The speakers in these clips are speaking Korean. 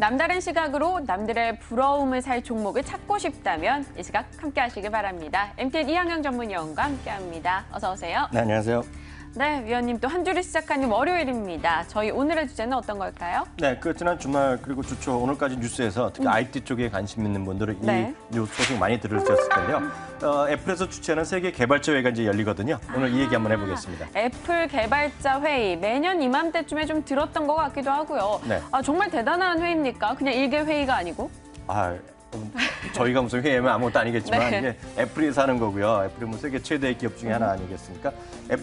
남다른 시각으로 남들의 부러움을 살 종목을 찾고 싶다면 이 시각 함께 하시기 바랍니다. MTN 이항영 전문위원과 함께합니다. 어서 오세요. 네, 안녕하세요. 네, 위원님 또 한 주를 시작하는 월요일입니다. 저희 오늘의 주제는 어떤 걸까요? 네, 지난 주말 그리고 주초 오늘까지 뉴스에서 특히 IT 쪽에 관심 있는 분들은 네. 이 뉴스 소식 많이 들으셨을 텐데요. 애플에서 주최하는 세계 개발자 회의가 이제 열리거든요. 오늘 이 얘기 한번 해보겠습니다. 애플 개발자 회의 매년 이맘때쯤에 좀 들었던 것 같기도 하고요. 네. 정말 대단한 회의입니까? 그냥 일개 회의가 아니고? 저희가 무슨 회의면 아무것도 아니겠지만 네. 이게 애플에서 하는 거고요. 애플이 뭐 세계 최대의 기업 중에 하나 아니겠습니까?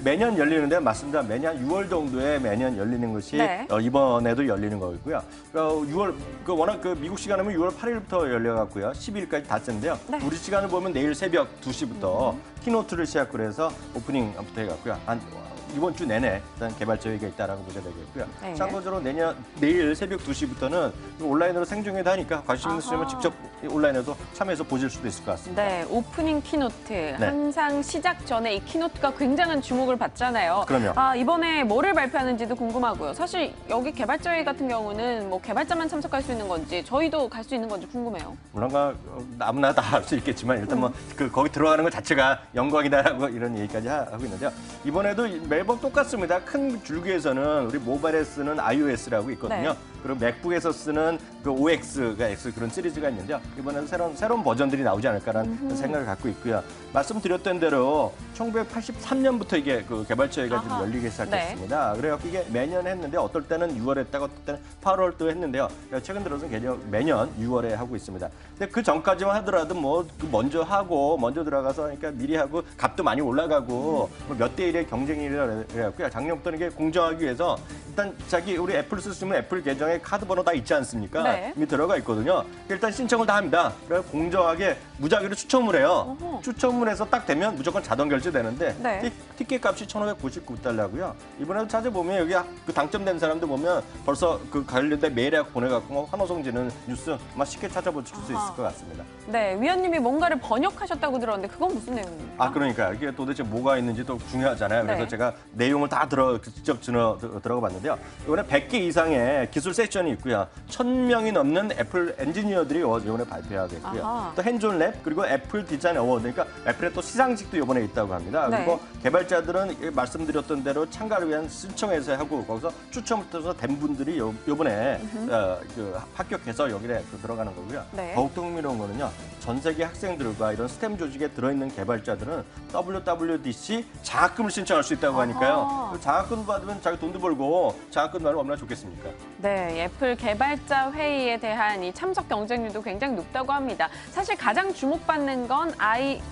매년 열리는데 맞습니다. 매년 6월 정도에 매년 열리는 것이 네. 이번에도 열리는 거고요. 6월 워낙 미국 시간이면 6월 8일부터 열려갖고요. 12일까지 닿았는데요. 네. 우리 시간을 보면 내일 새벽 2시부터 키노트를 시작을 해서 오프닝부터 해갖고요. 이번 주 내내 일단 개발자 회의가 있다라고 보셔야 되겠고요. 네. 참고적으로 내일 새벽 2시부터는 온라인으로 생중계도 하니까 관심 있으시면 직접 온라인에도 참여해서 보실 수도 있을 것 같습니다. 네, 오프닝 키노트. 항상 시작 전에 이 키노트가 굉장한 주목을 받잖아요. 그럼요. 이번에 뭐를 발표하는지도 궁금하고요. 사실 여기 개발자 회의 같은 경우는 뭐 개발자만 참석할 수 있는 건지 저희도 갈 수 있는 건지 궁금해요. 물론 아무나 다 할 수 있겠지만 일단 거기 들어가는 것 자체가 영광이다라고 이런 얘기까지 하고 있는데요. 이번에도 매번 똑같습니다. 큰 줄기에서는 우리 모바일에 쓰는 iOS라고 있거든요. 네. 그리고 맥북에서 쓰는 그 OX가 X 그런 시리즈가 있는데요. 이번에는 새로운 버전들이 나오지 않을까라는 생각을 갖고 있고요. 말씀드렸던 대로 1983년부터 이게 그 개발자 회의가 좀 열리기 시작했습니다. 그래갖고 이게 매년 했는데 어떨 때는 6월에 했다가 어떨 때는 8월도 했는데요. 최근 들어서는 매년 6월에 하고 있습니다. 근데 그 전까지만 하더라도 먼저 하고 먼저 들어가서 그러니까 미리 하고 값도 많이 올라가고 몇 대 1의 경쟁이라 그래갖고요. 작년부터는 이게 공정하기 위해서 일단 우리 애플 쓰시면 애플 계정에 카드 번호 다 있지 않습니까? 네. 이미 들어가 있거든요. 일단 신청을 다 합니다. 그래서 공정하게 무작위로 추첨을 해요. 추첨을 해서 딱 되면 무조건 자동 결제되는데 네. 티켓 값이 1,599달러고요. 이번에도 찾아보면 여기 그 당첨된 사람들 보면 벌써 그 관련된 메일에 보내갖고 환호성지는 뉴스 쉽게 찾아볼 수 있을 것 같습니다. 네, 위원님이 뭔가를 번역하셨다고 들었는데 그건 무슨 내용입니까? 그러니까 이게 도대체 뭐가 있는지 또 중요하잖아요. 그래서 네. 제가 내용을 다 직접 들어가 봤는데요. 이번에 100개 이상의 기술 세션이 있고요. 1,000명이 넘는 애플 엔지니어들이 이번에 발표하겠고요. 또 핸즈온 랩 그리고 애플 디자인 어워드, 그러니까 애플의 또 시상식도 이번에 있다고 합니다. 네. 그리고 개발자들은 말씀드렸던 대로 참가를 위한 신청해서 하고 거기서 추첨을 통해서 된 분들이 이번에 합격해서 여기에 들어가는 거고요. 네. 더욱더 흥미로운 거는요. 전 세계 학생들과 이런 스템 조직에 들어있는 개발자들은 WWDC 장학금을 신청할 수 있다고 하니까요. 장학금 받으면 자기 돈도 벌고 장학금 받으면 얼마나 좋겠습니까? 네, 애플 개발자 회의에 대한 이 참석 경쟁률도 굉장히 높다고 합니다. 사실 가장 주목받는 건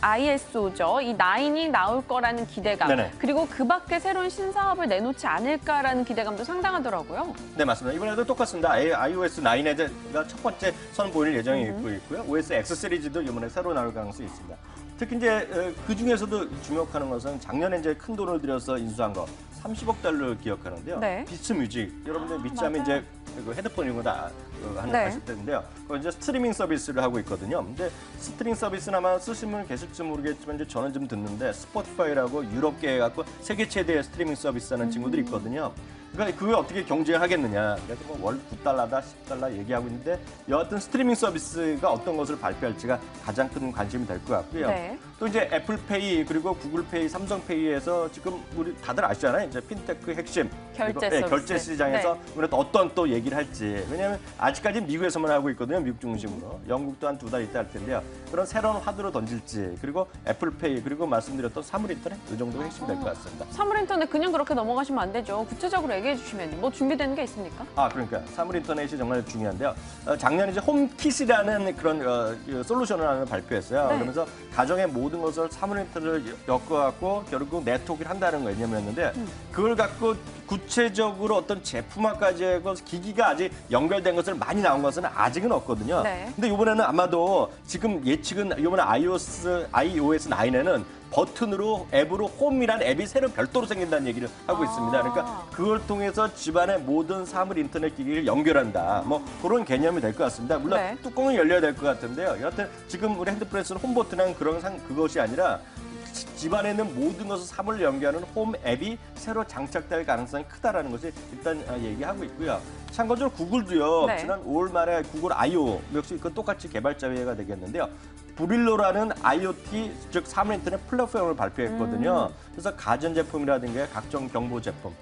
ISO죠. 이 9이 나올 거라는 기대감. 네네. 그리고 그 밖에 새로운 신사업을 내놓지 않을까라는 기대감도 상당하더라고요. 네, 맞습니다. 이번에도 똑같습니다. iOS 9가 첫 번째 선보일 예정이 있고요. OS X 시리즈도 이번에 새로 나올 가능성이 있습니다. 특히 이제 그 중에서도 주목하는 것은 작년에 이제 큰 돈을 들여서 인수한 거 30억 달러를 기억하는데요. 네. 비츠 뮤직, 여러분들 비츠하면 이제 헤드폰 이런 거 다 하실 텐데요. 이제 스트리밍 서비스를 하고 있거든요. 근데 스트리밍 서비스는 아마 쓰신 분 계실지 모르겠지만 이제 저는 좀 듣는데 스포티파이라고 유럽계 해갖고 세계 최대의 스트리밍 서비스 하는 친구들이 있거든요. 그러니까 그게 어떻게 경쟁하겠느냐. 그래서 월 9달러다 10달러 얘기하고 있는데 여하튼 스트리밍 서비스가 어떤 것을 발표할지가 가장 큰 관심이 될 것 같고요. 네. 또 이제 애플페이 그리고 구글페이, 삼성페이에서 지금 우리 다들 아시잖아요. 이제 핀테크 핵심 결제 그리고, 서비스. 결제 시장에서 우리가 또 어떤 또 얘기를 할지. 왜냐하면 아직까지 미국에서만 하고 있거든요. 미국 중심으로. 영국도 한 2달 있다 할 텐데요. 그런 새로운 화두로 던질지. 그리고 애플페이 그리고 말씀드렸던 사물인터넷 이 정도가 핵심이 될 것 같습니다. 사물인터넷 그냥 그렇게 넘어가시면 안 되죠. 구체적으로 얘기해 주시면 뭐 준비되는 게 있습니까? 그러니까 사물인터넷이 정말 중요한데요. 작년에 이제 홈킷이라는 그런 솔루션을 하나 발표했어요. 네. 그러면서 가정의 모든 것을 사물인터넷을 엮어갖고 결국 네트워크를 한다는 거 개념이었는데 그걸 갖고 구체적으로 어떤 제품화까지 하고 기기가 아직 연결된 것을 많이 나온 것은 아직은 없거든요. 네. 근데 이번에는 아마도 지금 예측은 이번에 iOS 9에는 버튼으로 앱으로 홈이라는 앱이 새로 별도로 생긴다는 얘기를 하고 있습니다. 그러니까 그걸 통해서 집안의 모든 사물 인터넷 기기를 연결한다. 뭐 그런 개념이 될 것 같습니다. 물론 네. 뚜껑은 열려야 될 것 같은데요. 여하튼 지금 우리 핸드폰에서는 홈 버튼은 그것이 아니라 집안에 있는 모든 것을 사물로 연결하는 홈 앱이 새로 장착될 가능성이 크다라는 것을 일단 얘기하고 있고요. 참고적으로 구글도요. 네. 지난 5월 말에 구글 I/O 역시 그 똑같이 개발자 회의가 되겠는데요. 브릴로라는 IoT 즉 사물 인터넷 플랫폼을 발표했거든요. 그래서 가전제품이라든가 각종 경보 제품.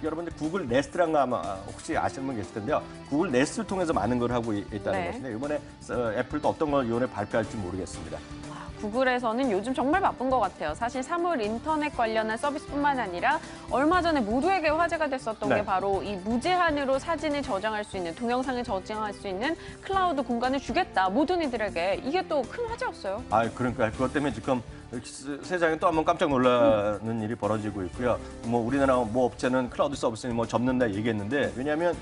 여러분들 구글 네스트라는 거 아마 혹시 아시는 분 계실 텐데요. 구글 네스트를 통해서 많은 걸 하고 있다는 네. 것인데 이번에 애플도 어떤 걸 이번에 발표할지 모르겠습니다. 구글에서는 요즘 정말 바쁜 것 같아요. 사실 사물 인터넷 관련한 서비스뿐만 아니라 얼마 전에 모두에게 화제가 됐었던 네. 게 바로 이 무제한으로 사진을 저장할 수 있는, 동영상을 저장할 수 있는 클라우드 공간을 주겠다. 모든 이들에게. 이게 또 큰 화제였어요. 그러니까 그것 때문에 지금 세상에 또 한 번 깜짝 놀라는 일이 벌어지고 있고요. 뭐 우리나라 뭐 업체는 클라우드 서비스를 뭐 접는다 얘기했는데 왜냐하면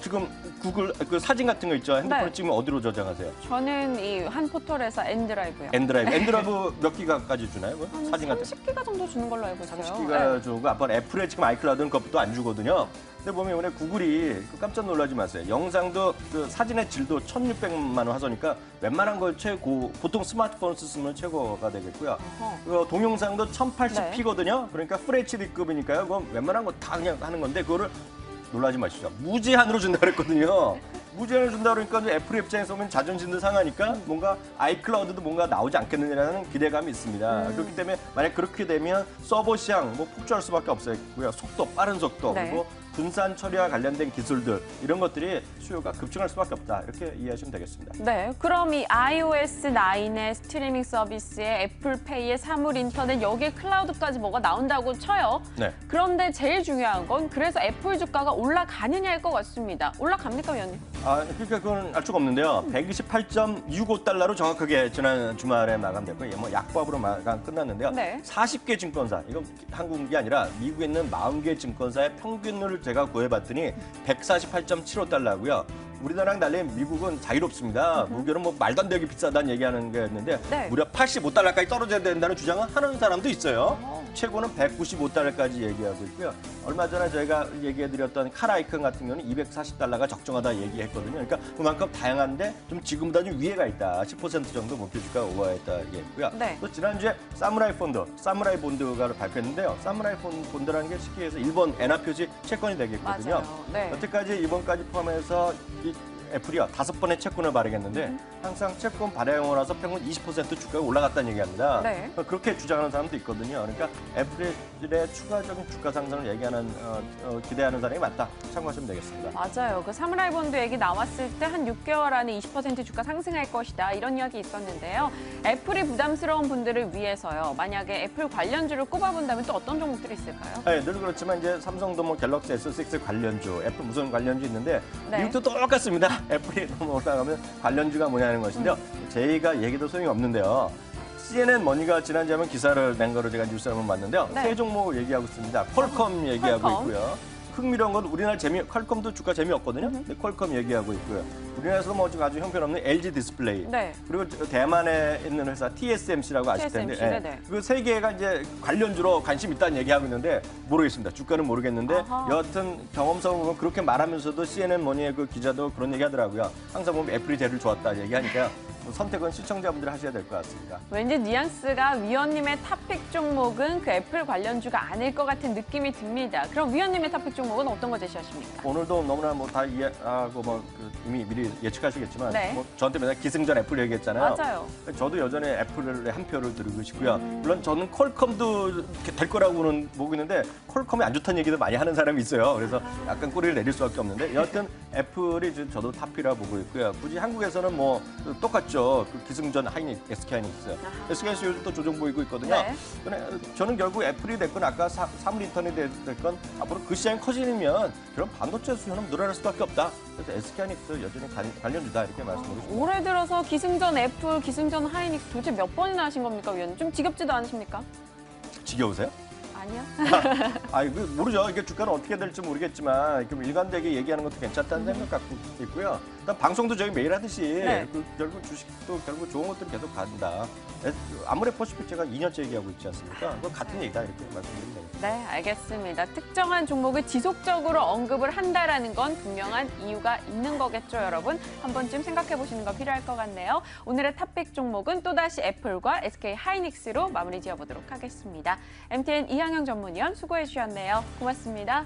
지금 구글 그 사진 같은 거 있죠. 핸드폰에 네. 찍으면 어디로 저장하세요? 저는 이 한 포털에서 엔드라이브요. 엔드라이브 몇 기가까지 주나요? 뭐? 한 사진 같은 30기가 정도 주는 걸로 알고 있어요. 30기가 주고 아빠 애플에 지금 아이클라우드는 그것도 안 주거든요. 근데 보면 이번에 구글이 깜짝 놀라지 마세요. 영상도 그 사진의 질도 1600만 원 화소니까 웬만한 걸 최고 보통 스마트폰 쓰면 최고가 되겠고요. 그 동영상도 1080p거든요. 그러니까 FHD급이니까요. 그건 웬만한 거 다 그냥 하는 건데 그거를 놀라지 마시죠. 무제한으로 준다 그랬거든요. 무제한으로 준다 그러니까 애플 입장에서 보면 자존심도 상하니까 뭔가 아이클라우드도 뭔가 나오지 않겠느냐는 기대감이 있습니다. 그렇기 때문에 만약 그렇게 되면 서버 시장 뭐 폭주할 수밖에 없겠고요. 속도, 빠른 속도 네. 그리고 분산 처리와 관련된 기술들 이런 것들이 수요가 급증할 수밖에 없다. 이렇게 이해하시면 되겠습니다. 네, 그럼 이 iOS 9의 스트리밍 서비스에 애플페이의 사물 인터넷 여기에 클라우드까지 뭐가 나온다고 쳐요. 네. 그런데 제일 중요한 건 그래서 애플 주가가 올라가느냐일 것 같습니다. 올라갑니까, 위원님? 그러니까 그건 알 수가 없는데요. 128.65달러로 정확하게 지난 주말에 마감됐고, 뭐 약법으로 마감 끝났는데요. 네. 40개 증권사, 이건 한국이 아니라 미국에 있는 40개 증권사의 평균을 제가 구해봤더니 148.75달러고요. 우리나라랑 달리 미국은 자유롭습니다. 무게는 뭐 말도 안 되게 비싸다는 얘기하는 게였는데 네. 무려 85달러까지 떨어져야 된다는 주장을 하는 사람도 있어요. 최고는 195달러까지 얘기하고 있고요. 얼마 전에 저희가 얘기해드렸던 카라이큰 같은 경우는 240달러가 적정하다 얘기했거든요. 그러니까 그만큼 다양한데 좀 지금보다 좀 위에가 있다. 10% 정도 목표 주가가 오버했다 얘기했고요. 네. 또 지난주에 사무라이 본드가 발표했는데요. 사무라이 본드라는 게 쉽게 해서 일본 엔화 표시 채권이 되겠거든요. 맞아요. 네. 여태까지 이번까지 포함해서 이 애플이요 5번의 채권을 발행했는데 항상 채권 발행하고 나서 평균 20% 주가가 올라갔다는 얘기합니다. 네. 그렇게 주장하는 사람도 있거든요. 그러니까 애플의 추가적인 주가 상승을 얘기하는 기대하는 사람이 많다. 참고하시면 되겠습니다. 맞아요. 그 사무라이 본드 얘기 나왔을 때 한 6개월 안에 20% 주가 상승할 것이다. 이런 이야기 있었는데요. 애플이 부담스러운 분들을 위해서요. 만약에 애플 관련주를 꼽아본다면 또 어떤 종목들이 있을까요? 네, 늘 그렇지만 이제 삼성도 뭐 갤럭시 S6 관련주, 애플 무슨 관련주 있는데 네. 미국도 똑같습니다. 애플이 너무 올라가면 관련주가 뭐냐는 것인데요. 저희가 얘기도 소용이 없는데요. CNN 머니가 지난주에 한번 기사를 낸 거로 제가 뉴스를 한번 봤는데요. 네. 세 종목 얘기하고 있습니다. 퀄컴 얘기하고 퀄컴. 있고요. 흥미로운 건 우리나라 퀄컴도 주가 재미없거든요. 근데 퀄컴 얘기하고 있고요. 우리나라에서 뭐 지금 아주 형편없는 LG 디스플레이. 네. 그리고 대만에 있는 회사 TSMC라고 아실 텐데. TSMC, 네네. 그 세 개가 이제 관련주로 관심 있다는 얘기하고 있는데 모르겠습니다. 주가는 모르겠는데 아하. 여하튼 경험상 보면 그렇게 말하면서도 CNN 머니의 그 기자도 그런 얘기 하더라고요. 항상 보면 애플이 제일 좋았다 얘기하니까 선택은 시청자분들이 하셔야 될 것 같습니다. 왠지 뉘앙스가 위원님의 탑픽 종목은 그 애플 관련주가 아닐 것 같은 느낌이 듭니다. 그럼 위원님의 탑픽 종목은 어떤 거 제시하십니까? 오늘도 너무나 뭐 다 이해하고 이미 미리 예측하시겠지만 네. 뭐 저한테 맨날 기승전 애플 얘기했잖아요. 맞아요. 저도 여전히 애플에 한 표를 드리고 싶고요. 물론 저는 퀄컴도 될 거라고는 보고 있는데 퀄컴이 안 좋다는 얘기도 많이 하는 사람이 있어요. 그래서 약간 꼬리를 내릴 수밖에 없는데 여하튼 애플이 지금 저도 탑이라 보고 있고요. 굳이 한국에서는 뭐 똑같죠. 그 기승전 SK 하이닉스. SK 하이닉스 요즘 또 조정 보이고 있거든요. 네. 근데 저는 결국 애플이 됐건 아까 사물 인터넷이 됐건 앞으로 그 시장이 커지면 그런 반도체 수요는 늘어날 수밖에 없다. 그래서 SK 하이닉스 여전히 관련주다 이렇게 말씀드리고 싶습니다. 올해 들어서 기승전 애플, 기승전 하이닉스 도대체 몇 번이나 하신 겁니까, 위원님? 좀 지겹지도 않으십니까? 지겨우세요? 아니요. 모르죠. 이게 주가는 어떻게 될지 모르겠지만 일관되게 얘기하는 것도 괜찮다는 생각 갖고 있고요. 일단 방송도 저희 매일 하듯이 네. 결국 주식도 결국 좋은 것들 계속 간다. 아모레퍼시픽 제가 2년째 얘기하고 있지 않습니까? 그거 같은 얘기다 이렇게 말씀드리면 되겠습니다. 네, 알겠습니다. 특정한 종목을 지속적으로 언급을 한다라는 건 분명한 이유가 있는 거겠죠, 여러분? 한 번쯤 생각해 보시는 거 필요할 것 같네요. 오늘의 탑픽 종목은 또다시 애플과 SK 하이닉스로 마무리 지어보도록 하겠습니다. MTN 이항영 전문위원 수고해 주셨네요. 고맙습니다.